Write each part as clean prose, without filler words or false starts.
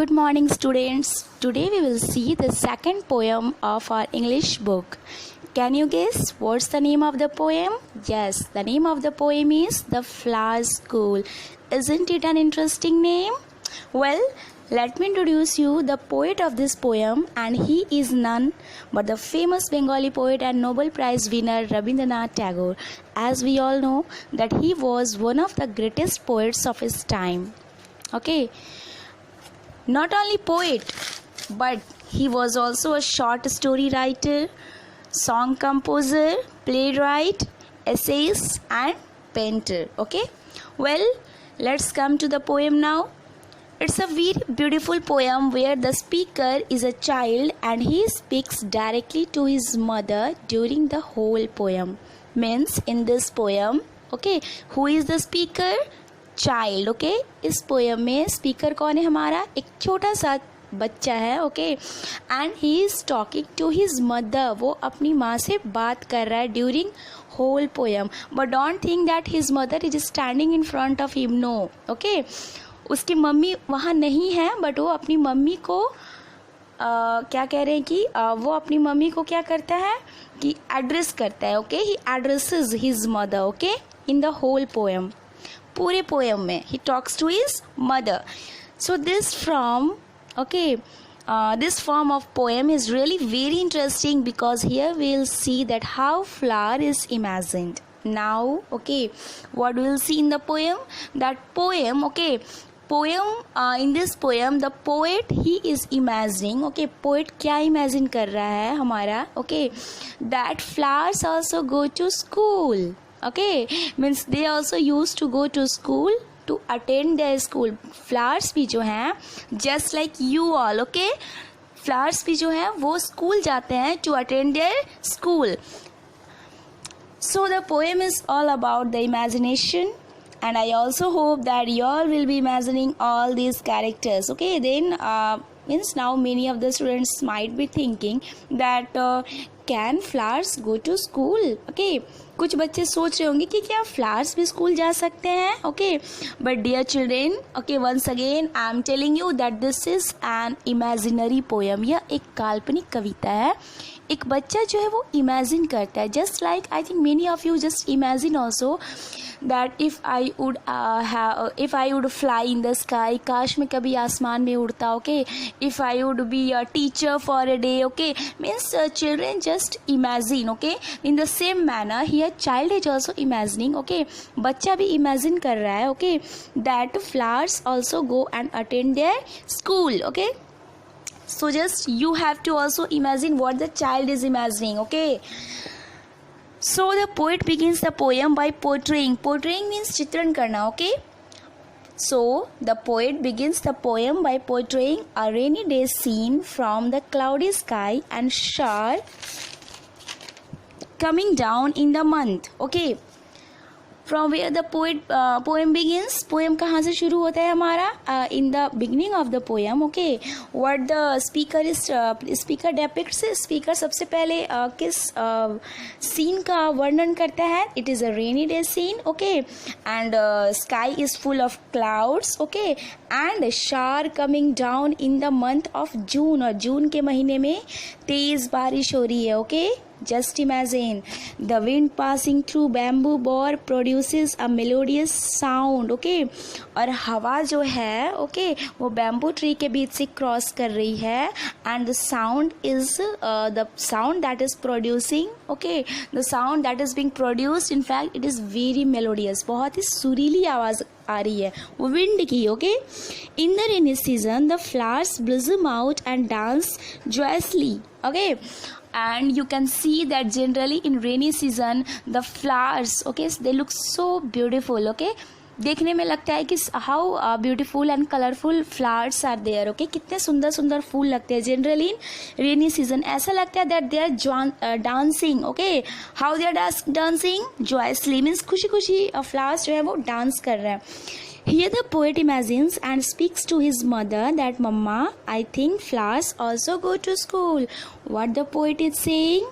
Good morning, students. Today we will see the second poem of our English book. Can you guess what's the name of the poem? Yes, the name of the poem is The Flower School. Isn't it an interesting name? Well, let me introduce you the poet of this poem, and he is none but the famous Bengali poet and Nobel Prize winner Rabindranath Tagore. As we all know that he was one of the greatest poets of his time. Okay. Not only poet, but he was also a short story writer, song composer, playwright, essayist and painter. Okay, well, let's come to the poem now. It's a very beautiful poem where the speaker is a child and he speaks directly to his mother during the whole poem. Means in this poem, okay, who is the speaker? Child. Okay, इस poem में speaker कौन है हमारा? एक छोटा सा बच्चा है. Okay, and he is talking to his mother. वो अपनी माँ से बात कर रहा है during whole poem. But don't think that his mother is standing in front of him. No. Okay, उसकी मम्मी वहाँ नहीं है, बट वो अपनी मम्मी को क्या कह रहे हैं कि वो अपनी मम्मी को क्या करता है कि एड्रेस करता है. Okay, he addresses his mother. Okay, in the whole poem. पूरे पोएम में he talks to his mother. So this form of poem is really very interesting because here we'll see that how flower is imagined. Now, okay, what we'll see in the poem? That poem, okay, in this poem the poet he is imagining. Okay, poet क्या imagine कर रहा है हमारा? Okay, that flowers also go to school. Okay, means they also used to go to school to attend their school. Flowers भी जो हैं just like you all, okay, flowers भी जो हैं वो school जाते हैं to attend their school. So the poem is all about the imagination, and I also hope that you all will be imagining all these characters. Okay, then means now many of the students might be thinking that can flowers go to school? Okay, कुछ बच्चे सोच रहे होंगे कि क्या flowers भी school जा सकते हैं. Okay, but dear children, okay, once again I am telling you that this is an imaginary poem. यह एक काल्पनिक कविता है. एक बच्चा जो है वो इमेजिन करता है. Just like I think many of you just imagine also that if I would fly in the sky. काश मैं कभी आसमान में उड़ता. Okay, if I would be a teacher for a day. Okay, means children just imagine. Okay, in the same manner here child is also imagining. Okay, बच्चा भी imagine कर रहा है. Okay, that flowers also go and attend their school. Okay, so just you have to also imagine what the child is imagining. Okay, so the poet begins the poem by portraying means chitran karna. Okay, so the poet begins the poem by portraying a rainy day scene from the cloudy sky and shower coming down in the month. Okay, from where the poem begins. poem कहाँ से शुरू होता है हमारा? in the beginning of the poem. okay, what the speaker depicts. speaker सबसे पहले किस scene का वर्णन करता है? it is a rainy day scene. okay, and sky is full of clouds. okay, and shower coming down in the month of June. और जून के महीने में तेज बारिश हो रही है. okay, just imagine the wind passing through bamboo bore produces a melodious sound. okay, और हवा जो है okay, वो बैम्बू ट्री के बीच से क्रॉस कर रही है. and the sound is the sound that is producing. okay, the sound that is being produced, in fact it is very melodious. बहुत ही सुरीली आवाज़ आ रही है वो विंड की. okay, in the rainy season the flowers blossom out and dance joyously. okay, and you can see that generally in rainy season the flowers, okay, they look so beautiful. okay, देखने में लगता है कि how beautiful and colourful flowers are there. Okay, कितने सुंदर सुंदर फूल लगते हैं जनरली इन रेनी सीजन. ऐसा लगता है that they are dancing. Okay, how they are dancing joyously means खुशी खुशी फ्लावर्स जो है वो डांस कर रहे हैं. Here the poet imagines and speaks to his mother that Mama, I think flowers also go to school. What the poet is saying?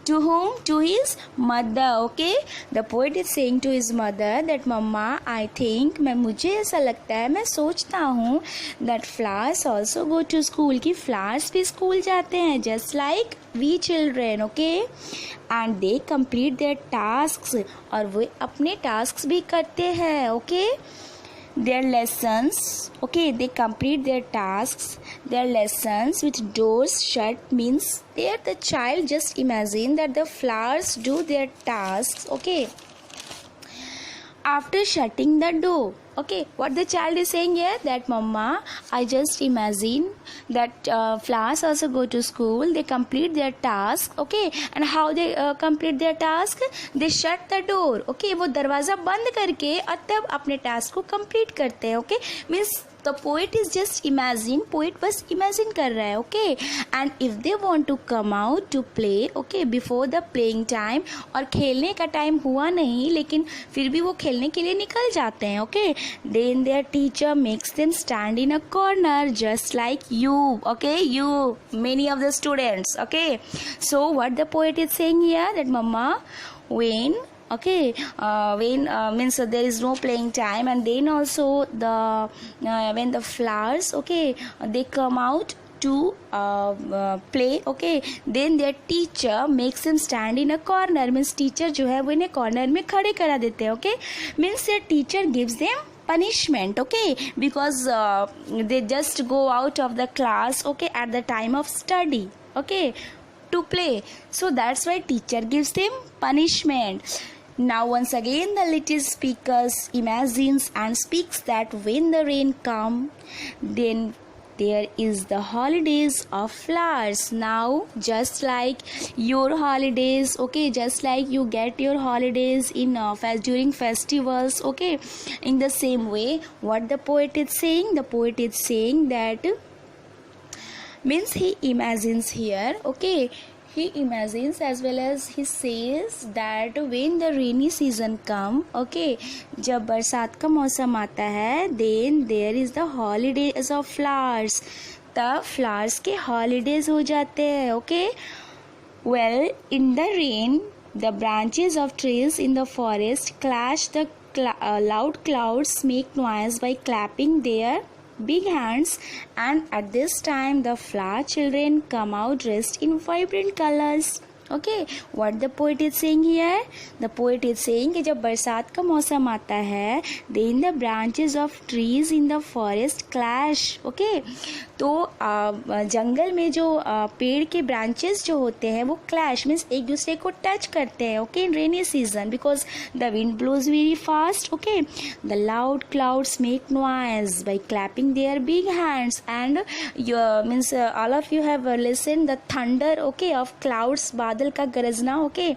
To whom? To his mother. Okay, the poet is saying to his mother that mama, I think, मुझे ऐसा लगता है, मैं सोचता हूँ that flowers also go to school, कि flowers भी school जाते हैं, just like we children. Okay, and they complete their tasks, और वो अपने tasks भी करते हैं. Okay, their lessons, okay, they complete their tasks, their lessons with doors shut, means there the child just imagine that the flowers do their tasks, okay, after shutting the door. Okay, what the child is saying here, that mama, I just imagine that flowers also go to school, they complete their task. Okay, and how they complete their task, they shut the door. Okay, वो दरवाज़ा बंद करके और तब अपने task को complete करते हैं. Okay, means the poet is just imagine, poet बस imagine कर रहा है. Okay, and if they want to come out to play, okay, before the playing time, और खेलने का टाइम हुआ नहीं लेकिन फिर भी वो खेलने के लिए निकल जाते हैं. Okay, then their teacher makes them stand in a corner just like you. Okay, you, many of the students. Okay, so what the poet is saying here, that mama, when means there is no playing time, and then also the when the flowers, okay, they come out to play, okay, then their teacher makes them stand in a corner, means teacher जो है वो इन्हें corner में खड़े करा देते हैं. Okay, means their teacher gives them punishment. Okay, because they just go out of the class, okay, at the time of study, okay, to play, so that's why teacher gives them punishment. Now once again the little speakers imagines and speaks that when the rain come, then there is the holidays of flowers. Now just like your holidays, okay, just like you get your holidays in during festivals, okay, in the same way what the poet is saying, the poet is saying that, means he imagines here, okay, he imagines as well as he says that when the rainy season come, okay, जब बरसात का मौसम आता है, then there is the holidays of flowers, तब flowers के holidays हो जाते हैं. Okay, well, in the rain the branches of trees in the forest clash, the loud clouds make noise by clapping their big hands, and at this time the flower children come out dressed in vibrant colors. Okay, what the poet is saying here, the poet is saying कि जब बरसात का मौसम आता है, then the branches of trees in the forest clash. Okay, तो जंगल में जो पेड़ के ब्रांचेस जो होते हैं वो clash means एक दूसरे को टच करते हैं. Okay, in rainy season because the wind blows very fast. Okay, the loud clouds make noise by clapping their big hands, and means all of you have listened the thunder, okay, of clouds, बादल का गरजना. Okay,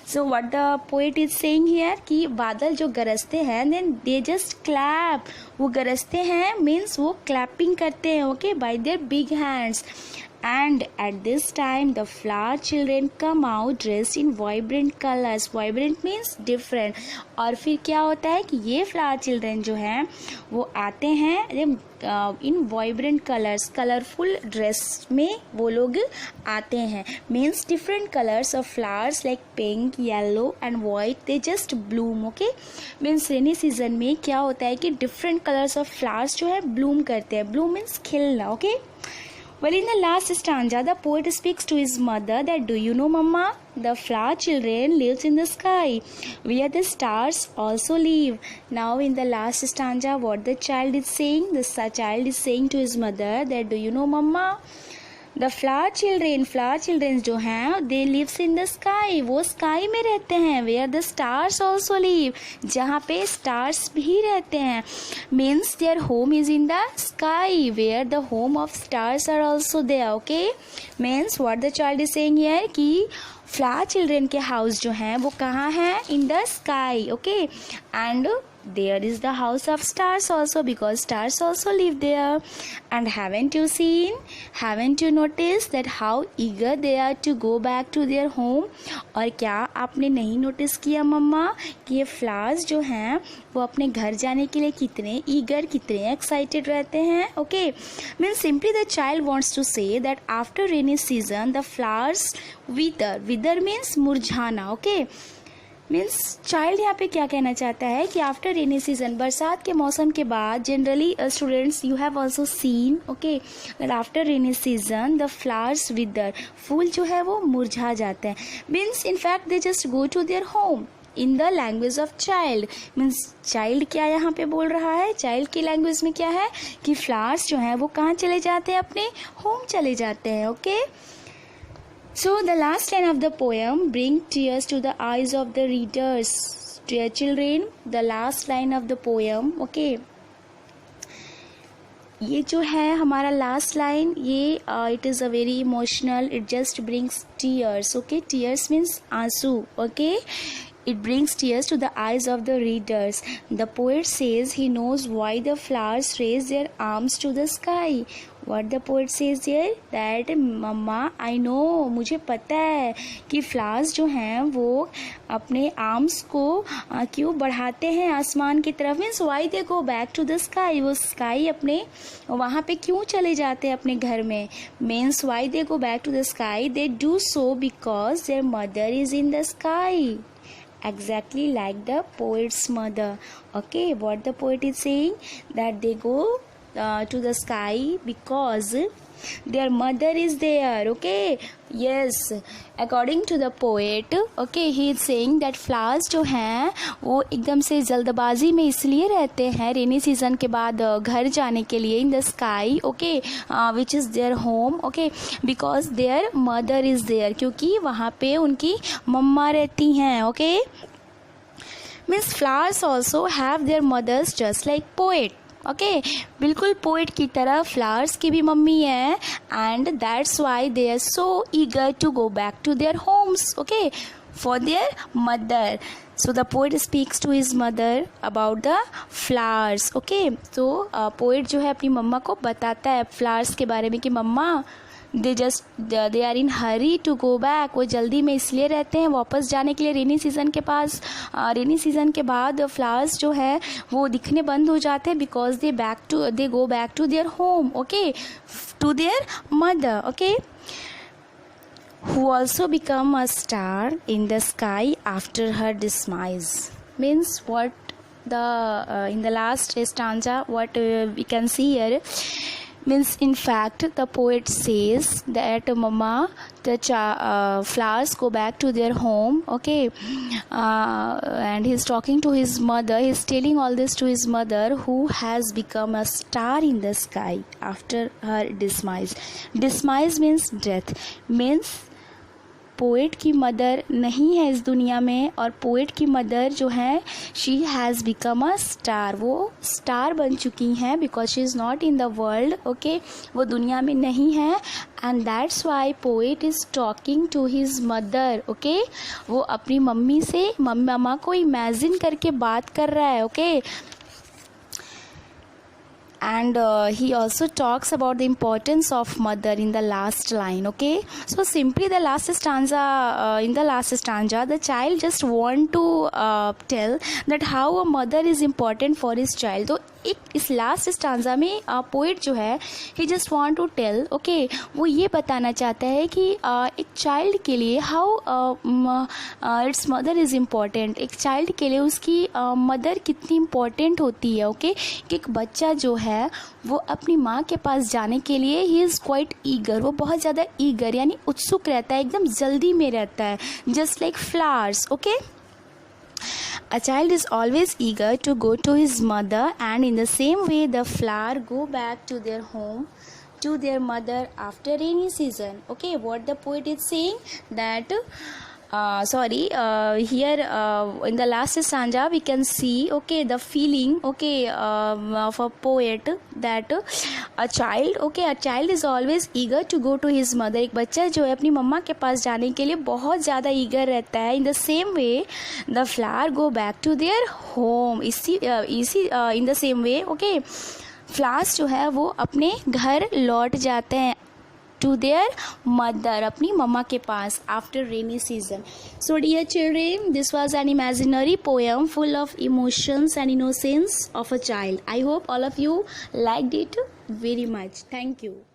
so what the poet is saying here कि बादल जो गरजते हैं then they just clap, वो गरजते हैं मीन्स वो क्लैपिंग करते हैं. Okay, bye there big hands, and at this time the flower children come out dressed in vibrant colors. Vibrant means different. और फिर क्या होता है कि ये flower children जो हैं वो आते हैं इन vibrant colors, कलरफुल ड्रेस में वो लोग आते हैं. Means different colors of flowers like pink, yellow and white they just bloom. Okay, means rainy season में क्या होता है कि different colors of flowers जो है bloom करते हैं. bloom means खिलना. Okay, well, in the last stanza, the poet speaks to his mother that, do you know, Mama, the flower children lives in the sky, where the stars also live. Now, in the last stanza, what the child is saying, the child is saying to his mother that, do you know, Mama, the flower children जो हैं they lives in the sky, वो sky में रहते हैं. where the stars also live, जहाँ पे stars भी रहते हैं. means their home is in the sky, where the home of stars are also there. Okay, means what the child is saying here कि flower children के house जो हैं वो कहाँ हैं, in the sky. Okay, and there is the house of stars also, because stars also live there. And haven't you noticed that how eager they are to go back to their home? और क्या आपने नहीं notice किया मम्मा कि ये flowers जो हैं वो अपने घर जाने के लिए कितने ईगर, कितने एक्साइटेड रहते हैं? Okay, means simply the child wants to say that after rainy season the flowers wither means मुरझाना. ओके, मीन्स चाइल्ड यहाँ पे क्या कहना चाहता है कि आफ्टर रेनी सीजन, बरसात के मौसम के बाद, generally students you have also seen okay that after rainy season the flowers wither, फूल जो है वो मुरझा जाते हैं. Means in fact they just go to their home in the language of child. Means child क्या यहाँ पे बोल रहा है, चाइल्ड की लैंग्वेज में क्या है कि फ्लावर्स जो हैं वो कहाँ चले जाते हैं, अपने होम चले जाते हैं. Okay, so the last line of the poem bring tears to the eyes of the readers. Dear children, the last line of the poem, okay, ये जो है हमारा लास्ट लाइन, ये it is a very emotional, it just brings tears. Okay, tears means आंसू. Okay, it brings tears to the eyes of the readers. The poet says he knows why the flowers raise their arms to the sky. What the poet says here, that mamma I know, मुझे पता है कि flowers जो हैं वो अपने arms को क्यों बढ़ाते हैं आसमान की तरफ. Means why they go back to the sky, वो स्काई अपने वहाँ पे क्यों चले जाते हैं अपने घर में. Means why they go back to the sky, they do so because their mother is in the sky. Exactly like the poet's mother. Okay, what the poet is saying, that they go to the sky because their mother is there. Okay, yes, according to the poet, okay, he is saying that flowers जो हैं वो एकदम से जल्दबाजी में इसलिए रहते हैं रेनी सीजन के बाद घर जाने के लिए in the sky. Okay, which is their home. Okay, because their mother is there, क्योंकि वहाँ पे उनकी मम्मा रहती हैं. Okay, means flowers also have their mothers just like poet. Okay, बिल्कुल पोएट की तरह फ्लावर्स की भी मम्मी है, and that's why they are so eager to go back to their homes. Okay, for their mother. So the poet speaks to his mother about the flowers. Okay, तो poet जो है अपनी मम्मा को बताता है फ्लावर्स के बारे में कि mamma they are in hurry to go back, वो जल्दी में इसलिए रहते हैं वापस जाने के लिए रेनी सीजन के पास. रेनी सीजन के बाद फ्लावर्स जो है वो दिखने बंद हो जाते हैं because they go back to their home. Okay, to their mother. Okay, who also become a star in the sky after her demise. Means what the in the last stanza what we can see here, means in fact the poet says that mama, the flowers go back to their home. Okay, and he's talking to his mother, he's telling all this to his mother, who has become a star in the sky after her demise. Demise means death. Means poet की mother नहीं है इस दुनिया में, और poet की mother जो है she has become a star, वो स्टार बन चुकी हैं because she is not in the world. Okay, वो दुनिया में नहीं है, and that's why poet is talking to his mother. Okay, वो अपनी मम्मी से मम्मा को इमेजिन करके बात कर रहा है. Okay, and he also talks about the importance of mother in the last line. Okay, so simply the last stanza, in the last stanza the child just want to tell that how a mother is important for his child. तो इस last stanza में poet जो है he just want to tell, okay, वो ये बताना चाहता है कि एक चाइल्ड के लिए how it's mother is important. एक चाइल्ड के लिए उसकी मदर कितनी इम्पॉर्टेंट होती है. ओके, कि एक बच्चा जो है वो अपनी माँ के पास जाने के लिए ही इज़ क्वाइट ईगर, वो बहुत ज़्यादा ईगर यानी उत्सुक रहता है, एकदम जल्दी में रहता है, just like flowers. Okay, a child is always eager to go to his mother, and in the same way the flower go back to their home, to their mother after rainy season. Okay, what the poet is saying, that Here in the last stanza we can see, okay, the feeling, okay, of a poet, that a child is always eager to go to his mother. एक बच्चा जो है अपनी मम्मा के पास जाने के लिए बहुत ज़्यादा eager रहता है. In the same way the flower go back to their home. in the same way, okay, flowers जो है वो अपने घर लौट जाते हैं to their mother, अपनी मम्मा के पास, after rainy season. So dear children, this was an imaginary poem full of emotions and innocence of a child. I hope all of you liked it very much. Thank you.